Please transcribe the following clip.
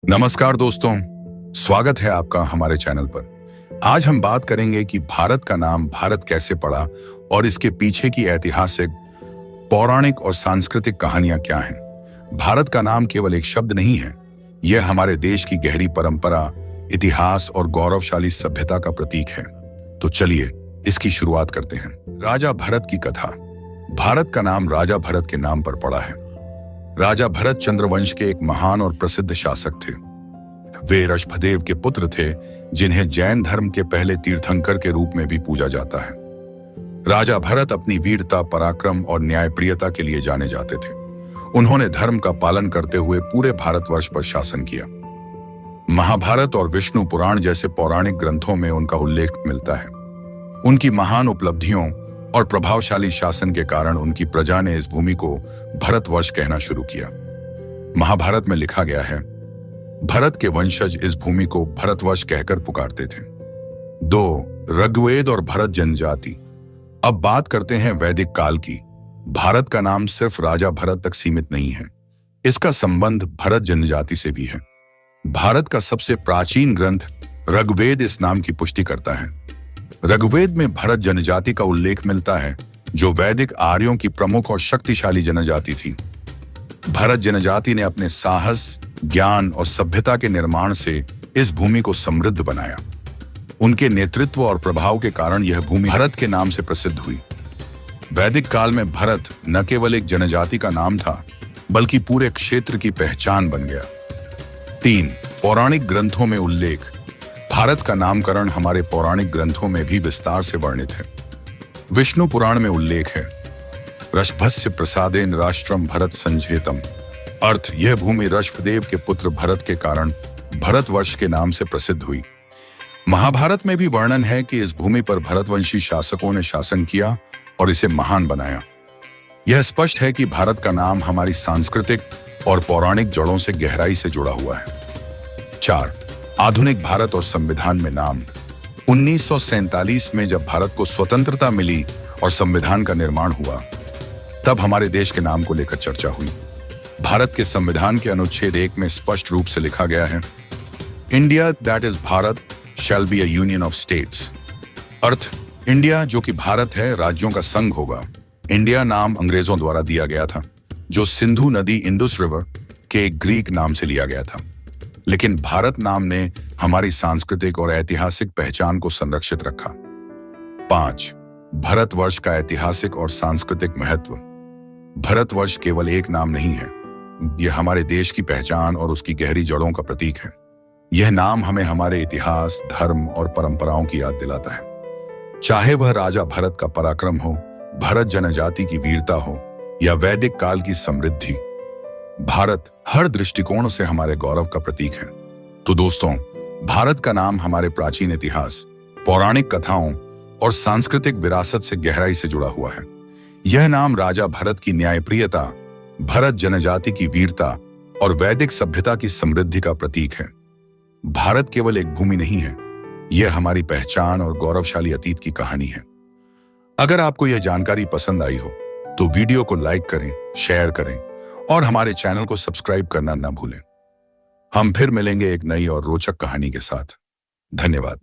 नमस्कार दोस्तों, स्वागत है आपका हमारे चैनल पर। आज हम बात करेंगे कि भारत का नाम भारत कैसे पड़ा और इसके पीछे की ऐतिहासिक, पौराणिक और सांस्कृतिक कहानियां क्या हैं। भारत का नाम केवल एक शब्द नहीं है, यह हमारे देश की गहरी परंपरा, इतिहास और गौरवशाली सभ्यता का प्रतीक है। तो चलिए इसकी शुरुआत करते हैं। राजा भरत की कथा। भारत का नाम राजा भरत के नाम पर पड़ा है। राजा भरत चंद्रवंश के एक महान और प्रसिद्ध शासक थे। वे ऋषभदेव के पुत्र थे, जिन्हें जैन धर्म के पहले तीर्थंकर के रूप में भी पूजा जाता है। राजा भरत अपनी वीरता, पराक्रम और न्यायप्रियता के लिए जाने जाते थे। उन्होंने धर्म का पालन करते हुए पूरे भारतवर्ष पर शासन किया। महाभारत और विष्णु पुराण जैसे पौराणिक ग्रंथों में उनका उल्लेख मिलता है। उनकी महान उपलब्धियों और प्रभावशाली शासन के कारण उनकी प्रजा ने इस भूमि को भरतवर्ष कहना शुरू किया। महाभारत में लिखा गया है, भरत के वंशज इस भूमि को भरतवर्ष कहकर पुकारते थे। 2. ऋग्वेद और भरत जनजाति। अब बात करते हैं वैदिक काल की। भारत का नाम सिर्फ राजा भरत तक सीमित नहीं है, इसका संबंध भरत जनजाति से भी है। भारत का सबसे प्राचीन ग्रंथ ऋग्वेद इस नाम की पुष्टि करता है। ऋग्वेद में भरत जनजाति का उल्लेख मिलता है, जो वैदिक आर्यों की प्रमुख और शक्तिशाली जनजाति थी। भरत जनजाति ने अपने साहस, ज्ञान और सभ्यता के निर्माण से इस भूमि को समृद्ध बनाया। उनके नेतृत्व और प्रभाव के कारण यह भूमि भरत के नाम से प्रसिद्ध हुई। वैदिक काल में भरत न केवल एक जनजाति का नाम था, बल्कि पूरे क्षेत्र की पहचान बन गया। 3. पौराणिक ग्रंथों में उल्लेख। भारत का नामकरण हमारे पौराणिक ग्रंथों में भी विस्तार से वर्णित है। विष्णु पुराण में उल्लेख है, ऋषभस्य प्रसादेन राष्ट्रम भरत संजेतम। अर्थ, यह भूमि ऋषभदेव के पुत्र भरत के कारण भरतवर्ष के नाम से प्रसिद्ध हुई। महाभारत में भी वर्णन है कि इस भूमि पर भरतवंशी शासकों ने शासन किया और इसे महान बनाया। यह स्पष्ट है कि भारत का नाम हमारी सांस्कृतिक और पौराणिक जड़ों से गहराई से जुड़ा हुआ है। 4. आधुनिक भारत और संविधान में नाम। 1947 में जब भारत को स्वतंत्रता मिली और संविधान का निर्माण हुआ, तब हमारे देश के नाम को लेकर चर्चा हुई। भारत के संविधान के अनुच्छेद 1 में स्पष्ट रूप से लिखा गया है, India that is Bharat shall be a union of states. Earth, India जो कि भारत है, राज्यों का संघ होगा। इंडिया नाम अंग्रेजों द्वारा दिया गया था, जो सिंधु नदी इंडस रिवर के एक ग्रीक नाम से लिया गया था। लेकिन भारत नाम ने हमारी सांस्कृतिक और ऐतिहासिक पहचान को संरक्षित रखा। 5. भारतवर्ष का ऐतिहासिक और सांस्कृतिक महत्व। भारतवर्ष केवल एक नाम नहीं है, यह हमारे देश की पहचान और उसकी गहरी जड़ों का प्रतीक है। यह नाम हमें हमारे इतिहास, धर्म और परंपराओं की याद दिलाता है। चाहे वह राजा भरत का पराक्रम हो, भरत जनजाति की वीरता हो या वैदिक काल की समृद्धि, भारत हर दृष्टिकोण से हमारे गौरव का प्रतीक है। तो दोस्तों, भारत का नाम हमारे प्राचीन इतिहास, पौराणिक कथाओं और सांस्कृतिक विरासत से गहराई से जुड़ा हुआ है। यह नाम राजा भरत की न्यायप्रियता, भरत जनजाति की वीरता और वैदिक सभ्यता की समृद्धि का प्रतीक है। भारत केवल एक भूमि नहीं है, यह हमारी पहचान और गौरवशाली अतीत की कहानी है। अगर आपको यह जानकारी पसंद आई हो तो वीडियो को लाइक करें, शेयर करें और हमारे चैनल को सब्सक्राइब करना न भूलें। हम फिर मिलेंगे एक नई और रोचक कहानी के साथ। धन्यवाद।